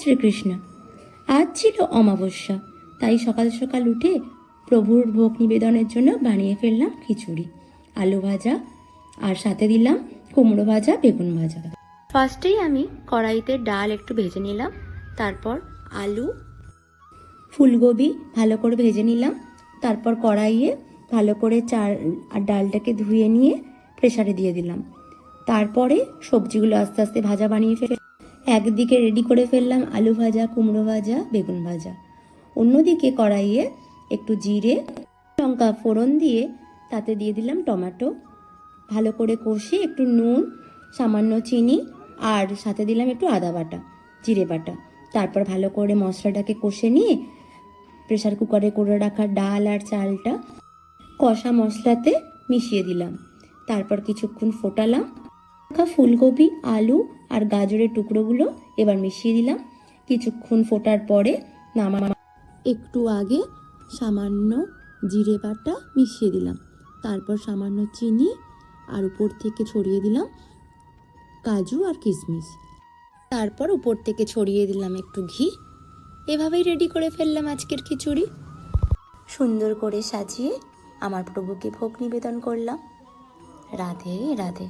শ্রীকৃষ্ণ। আজ ছিল অমাবস্যা, তাই সকাল সকাল উঠে প্রভুর ভোগ নিবেদনের জন্য বানিয়ে ফেললাম খিচুড়ি, আলু ভাজা, আর সাথে দিলাম কুমড়ো ভাজা, বেগুন ভাজা। ফার্স্টেই আমি কড়াইতে ডাল একটু ভেজে নিলাম, তারপর আলু, ফুলকপি ভালো করে ভেজে নিলাম, তারপর কড়াইয়ে ভালো করে চাল আর ডালটাকে ধুয়ে নিয়ে প্রেসারে দিয়ে দিলাম। তারপরে সবজিগুলো আস্তে আস্তে ভাজা বানিয়ে একদিকে রেডি করে ফেললাম আলু ভাজা, কুমড়ো ভাজা, বেগুন ভাজা। অন্যদিকে কড়াইয়ে একটু জিরে, লঙ্কা ফোড়ন দিয়ে তাতে দিয়ে দিলাম টমেটো, ভালো করে কষে একটু নুন, সামান্য চিনি, আর সাথে দিলাম একটু আদা বাটা, জিরে বাটা। তারপর ভালো করে মশলাটাকে কষে নিয়ে প্রেসার কুকারে করে রাখা ডাল আর চালটা কষা মশলাতে মিশিয়ে দিলাম। তারপর কিছুক্ষণ ফোটালাম। ফুলকপি, আলু আর গাজরের টুকরোগুলো এবার মিশিয়ে দিলাম। কিছুক্ষণ ফোটার পরে একটু আগে সামান্য জিরে বাটা মিশিয়ে দিলাম। তারপর সামান্য চিনি, আর উপর থেকে ছড়িয়ে দিলাম কাজু আর কিশমিশ। তারপর উপর থেকে ছড়িয়ে দিলাম একটু ঘি। এভাবেই রেডি করে ফেললাম আজকের খিচুড়ি। সুন্দর করে সাজিয়ে আমার প্রভুকে ভোগ নিবেদন করলাম। রাধে রাধে।